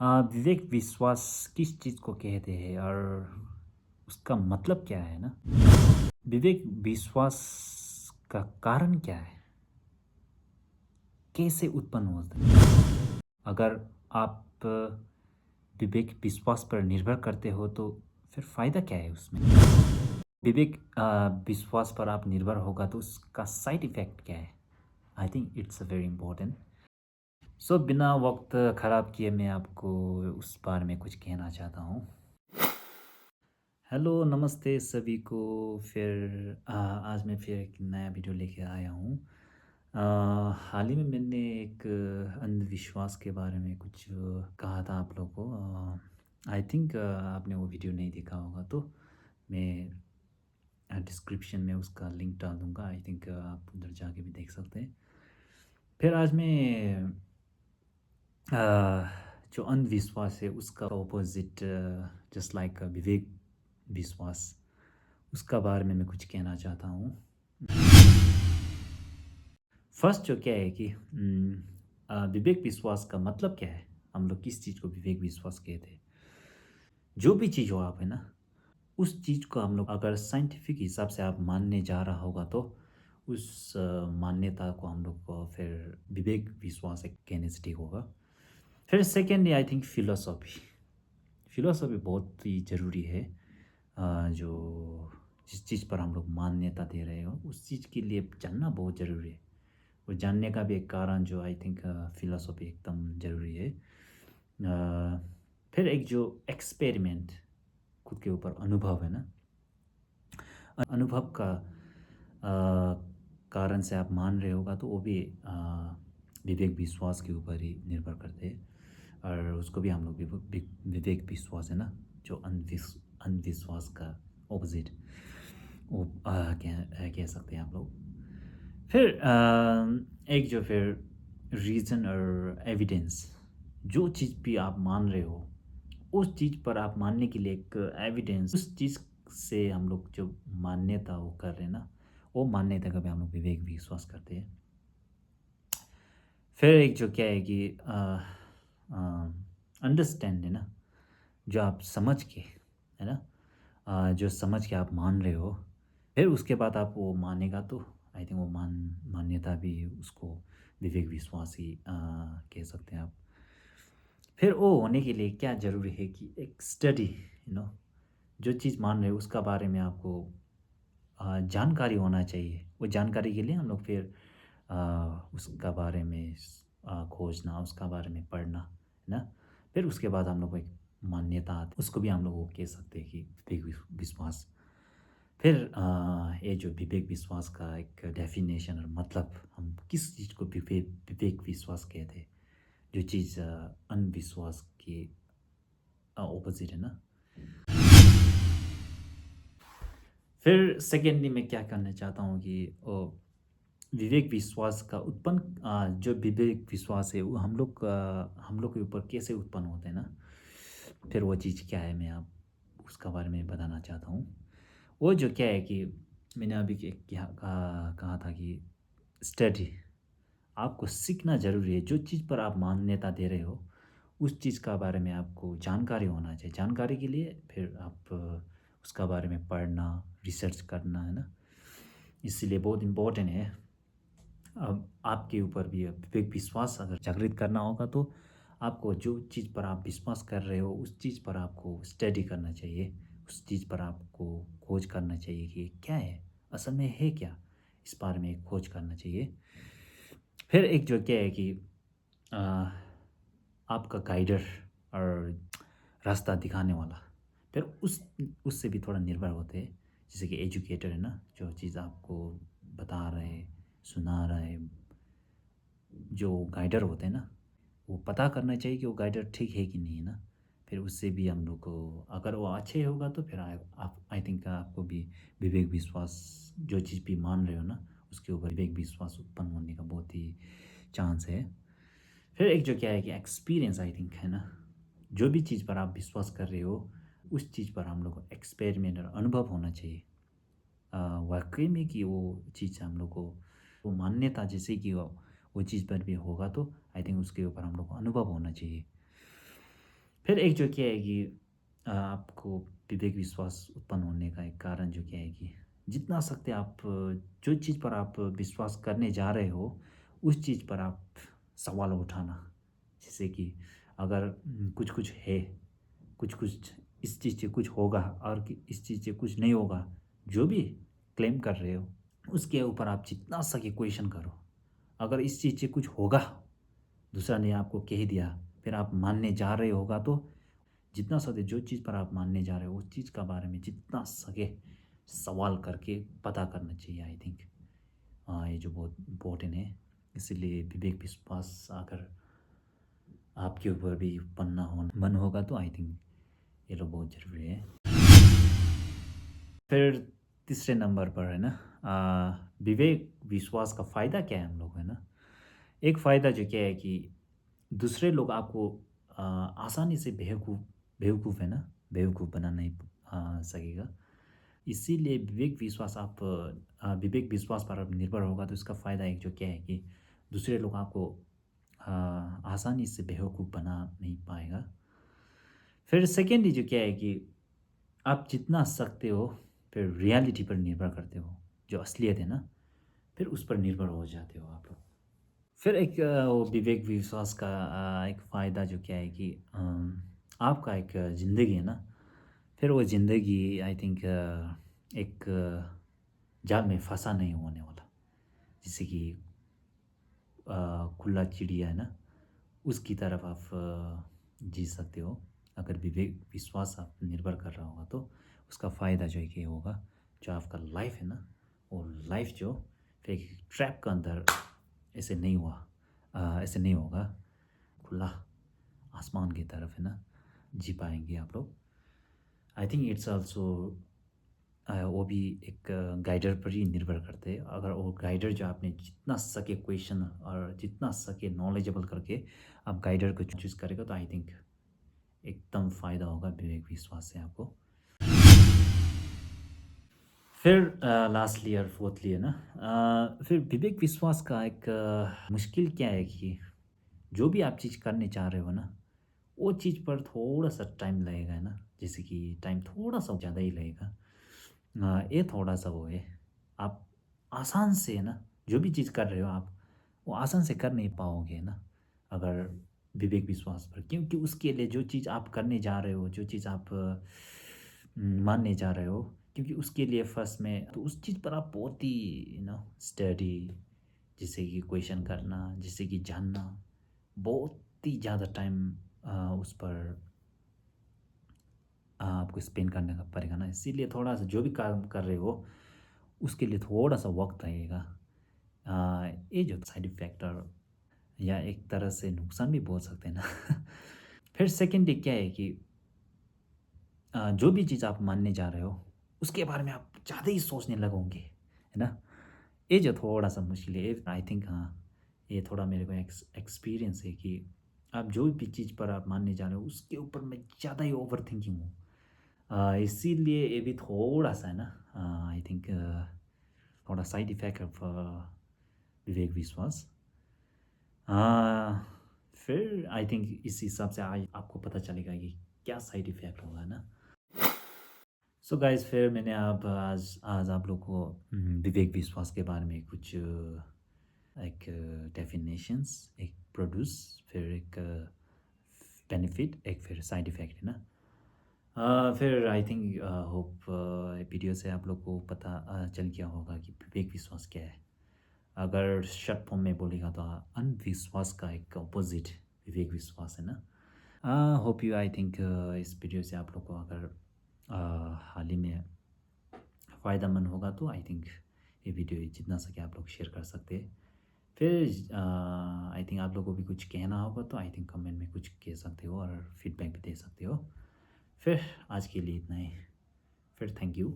विवेक विश्वास किस चीज़ को कहते हैं और उसका मतलब क्या है ना? विवेक विश्वास का कारण क्या है? कैसे उत्पन्न होता है? अगर आप विवेक विश्वास पर निर्भर करते हो तो फिर फ़ायदा क्या है उसमें? विवेक विश्वास पर आप निर्भर होगा तो उसका साइड इफ़ेक्ट क्या है? I think it's a very important. So बिना वक़्त ख़राब किए मैं आपको उस बारे में कुछ कहना चाहता हूँ। हेलो, नमस्ते सभी को। फिर आज मैं फिर एक नया वीडियो लेके आया हूँ। हाल ही में मैंने एक अंधविश्वास के बारे में कुछ कहा था आप लोगों को। आई थिंक आपने वो वीडियो नहीं देखा होगा तो मैं डिस्क्रिप्शन में उसका लिंक डाल दूँगा। आई थिंक आप उधर जाके भी देख सकते हैं। फिर आज मैं अ, जो अंधविश्वास है उसका ऑपोज़िट जस्ट लाइक विवेक विश्वास उसका बारे में मैं कुछ कहना चाहता हूँ। फर्स्ट जो क्या है कि विवेक विश्वास का मतलब क्या है? हम लोग किस चीज़ को विवेक विश्वास कहते हैं? जो भी चीज़ हो आप है ना, उस चीज़ को हम लोग अगर साइंटिफिक हिसाब से आप मानने जा रहा होगा तो उस मान्यता को हम लोग को फिर विवेक विश्वास एक कहने से ठीक होगा। फिर secondly I think philosophy. Philosophy बहुत ही ज़रूरी है। जो जिस चीज़ पर हम लोग मान्यता दे रहे हो, उस चीज़ के लिए जानना बहुत ज़रूरी है। और जानने का भी एक कारण जो आई थिंक फ़िलॉसफ़ी एकदम ज़रूरी है। फिर एक जो एक्सपेरिमेंट खुद के ऊपर अनुभव है ना, अनुभव का कारण से आप मान रहे होगा तो वो भी विवेक विश्वास के ऊपर ही निर्भर करते हैं। और उसको भी हम लोग विवेक विश्वास है ना, जो अंधविश्वास का ऑपोजिट वो कह सकते हैं आप लोग। फिर एक जो फिर रीज़न और एविडेंस, जो चीज़ भी आप मान रहे हो उस चीज़ पर आप मानने के लिए एक एविडेंस, उस चीज़ से हम लोग जो मान्यता वो कर रहे हैं ना, वो मान्यता का भी हम लोग विवेक विश्वास करते हैं। फिर एक जो क्या है कि अंडरस्टैंड है ना, जो आप समझ के है ना, जो समझ के आप मान रहे हो, फिर उसके बाद आप वो मानेगा तो आई थिंक वो मान्यता भी उसको विवेक विश्वास ही कह सकते हैं आप। फिर वो होने के लिए क्या ज़रूरी है कि एक स्टडी जो चीज़ मान रहे हो उसका बारे में आपको जानकारी होना चाहिए। वो जानकारी के लिए हम लोग फिर उसका बारे में खोजना, उसका बारे में पढ़ना, है ना? फिर उसके बाद हम लोग को एक मान्यता आती उसको भी हम लोग वो कह सकते हैं कि विवेक विश्वास। फिर ये जो विवेक विश्वास का एक डेफिनेशन और मतलब हम किस चीज़ को विवेक विवेक विश्वास कहते हैं, जो चीज़ अंधविश्वास के ऑपोज़िट है ना? फिर सेकेंडली मैं क्या करना चाहता हूँ कि विवेक विश्वास का उत्पन्न जो विवेक विश्वास है वो हम लोग के ऊपर कैसे उत्पन्न होते हैं ना, फिर वो चीज़ क्या है मैं आप उसका बारे में बताना चाहता हूँ। वो जो क्या है कि मैंने अभी कहा था कि स्टडी, आपको सीखना ज़रूरी है। जो चीज़ पर आप मान्यता दे रहे हो उस चीज़ का बारे में आपको जानकारी होना चाहिए। जानकारी के लिए फिर आप उसका बारे में पढ़ना, रिसर्च करना, है ना? इसीलिए बहुत इम्पोर्टेंट है। अब आपके ऊपर भी है, विवेक विश्वास अगर जागृत करना होगा तो आपको जो चीज़ पर आप विश्वास कर रहे हो उस चीज़ पर आपको स्टडी करना चाहिए। उस चीज़ पर आपको खोज करना चाहिए कि ये क्या है, असल में है क्या, इस बारे में एक खोज करना चाहिए। फिर एक जो क्या है कि अ, आपका गाइडर और रास्ता दिखाने वाला, फिर उससे भी थोड़ा निर्भर होते हैं। जैसे कि एजुकेटर है ना, जो चीज़ आपको बता रहे हैं, सुना रहा है, जो गाइडर होते हैं ना, वो पता करना चाहिए कि वो गाइडर ठीक है कि नहीं, है ना? फिर उससे भी हम लोग को अगर वो अच्छे होगा तो फिर आप आई थिंक आपको भी विवेक विश्वास, जो चीज़ भी मान रहे हो ना, उसके ऊपर विवेक विश्वास उत्पन्न होने का बहुत ही चांस है। फिर एक जो क्या है कि एक्सपीरियंस आई थिंक है ना, जो भी चीज़ पर आप विश्वास कर रहे हो, उस चीज़ पर हम लोग को एक्सपेरिमेंट और अनुभव होना चाहिए। वाक़ई में कि वो चीज़ हम लोग को वो मान्यता जैसे कि वो चीज़ पर भी होगा तो आई थिंक उसके ऊपर हम लोग को अनुभव होना चाहिए। फिर एक जो क्या है कि आपको विवेक विश्वास उत्पन्न होने का एक कारण जो क्या है कि जितना सकते आप जो चीज़ पर आप विश्वास करने जा रहे हो, उस चीज़ पर आप सवाल उठाना। जैसे कि अगर कुछ-कुछ है, कुछ-कुछ इस चीज़ से कुछ होगा और कि इस चीज़ से कुछ नहीं होगा, जो भी क्लेम कर रहे हो, उसके ऊपर आप जितना सके क्वेश्चन करो। अगर इस चीज़ से कुछ होगा, दूसरा ने आपको कह दिया, फिर आप मानने जा रहे होगा तो जितना सके जो चीज़ पर आप मानने जा रहे हो उस चीज़ का बारे में जितना सके सवाल करके पता करना चाहिए आई थिंक। ये जो बहुत इम्पोर्टेंट है, इसीलिए विवेक विश्वास अगर आपके ऊपर भी पन्ना हो मन होगा तो आई थिंक ये लोग बहुत ज़रूरी है। फिर तीसरे नंबर पर है ना, विवेक विश्वास का फ़ायदा क्या है हम लोग, है ना? एक फ़ायदा जो क्या है कि दूसरे लोग आपको आसानी से बेवकूफ़ बेवकूफ़ है ना, बेवकूफ़ बना नहीं सकेगा। इसीलिए विवेक विश्वास पर अब निर्भर होगा तो इसका फ़ायदा एक जो क्या है कि दूसरे लोग आपको आसानी से बेवकूफ़ बना नहीं पाएगा। फिर सेकेंडली जो क्या है कि आप जितना सकते हो फिर रियलिटी पर निर्भर करते हो, जो असलियत है ना, फिर उस पर निर्भर हो जाते हो आप लोग। फिर एक वो विवेक विश्वास का एक फ़ायदा जो क्या है कि आपका एक ज़िंदगी है ना, फिर वो ज़िंदगी आई थिंक एक जाल में फँसा नहीं होने वाला। जैसे कि खुला चिड़िया है ना, उसकी तरफ आप जी सकते हो। अगर विवेक विश्वास आप निर्भर कर रहा होगा तो उसका फ़ायदा जो है कि ये होगा, जो आपका लाइफ है ना, वो लाइफ जो फिर एक ट्रैप के अंदर ऐसे नहीं हुआ, ऐसे नहीं होगा। खुला आसमान की तरफ है ना, जी पाएँगे आप लोग। आई थिंक इट्स ऑल्सो वो भी एक गाइडर पर ही निर्भर करते हैं। अगर वो गाइडर जो आपने जितना सके क्वेश्चन और जितना सके नॉलेजेबल करके आप गाइडर को चूज़ करेगा तो आई थिंक एकदम फ़ायदा होगा विवेक विश्वास से आपको। फिर लास्टली और फोर्थली है ना, फिर विवेक विश्वास का एक मुश्किल क्या है कि जो भी आप चीज़ करने चाह रहे हो ना, वो चीज़ पर थोड़ा-सा टाइम लगेगा, है ना? जैसे कि टाइम थोड़ा-सा ज़्यादा ही लगेगा। ये थोड़ा-सा वो है, आप आसान से है ना, जो भी चीज़ कर रहे हो आप, वो आसान से कर नहीं पाओगे, है ना? अगर विवेक विश्वास पर, क्योंकि उसके लिए जो चीज़ आप करने जा रहे हो, जो चीज़ आप मानने जा रहे हो, क्योंकि उसके लिए फर्स्ट में तो उस चीज़ पर आप बहुत ही स्टडी, जैसे कि क्वेश्चन करना, जैसे कि जानना, बहुत ही ज़्यादा टाइम उस पर आपको स्पेंड करने का पड़ेगा ना, इसीलिए थोड़ा-सा जो भी काम कर रहे हो, उसके लिए थोड़ा-सा वक़्त लगेगा। ये जो साइड इफ़ेक्ट और या एक तरह से नुकसान भी बोल सकते हैं ना। फिर सेकंडली क्या है कि जो भी चीज़ आप मानने जा रहे हो, उसके बारे में आप ज़्यादा ही सोचने लगोगे, है ना? ये जो थोड़ा-सा मुश्किल है, ये आई थिंक हाँ, ये थोड़ा मेरे को एक्सपीरियंस है कि आप जो भी चीज़ पर आप मानने जा रहे हो, उसके ऊपर मैं ज़्यादा ही ओवरथिंकिंग हूँ। इसीलिए ये भी थोड़ा-सा है ना, आई थिंक थोड़ा साइड इफ़ेक्ट ऑफ विवेक विश्वास। फिर आई थिंक इस हिसाब से आज आपको पता चलेगा कि क्या साइड इफ़ेक्ट होगा ना। सो गाइस फिर मैंने आप आज आज आप लोग को विवेक विश्वास के बारे में कुछ एक डेफिनेशंस, एक प्रोड्यूस, फिर एक बेनिफिट, एक फिर साइड इफ़ेक्ट, है ना? फिर आई थिंक होप वीडियो से आप लोग को पता चल गया होगा कि विवेक विश्वास क्या है। अगर शॉर्ट फॉर्म में बोलेगा तो अंधविश्वास का एक अपोजिट विवेक विश्वास, है ना? होप यू आई थिंक इस वीडियो से आप लोग को अगर हाल ही में फ़ायदेमंद होगा तो आई थिंक ये वीडियो जितना सके आप लोग शेयर कर सकते हैं। फिर आई थिंक आप लोगों को भी कुछ कहना होगा तो आई थिंक कमेंट में कुछ कह सकते हो और फीडबैक भी दे सकते हो। फिर आज के लिए इतना ही। फिर थैंक यू।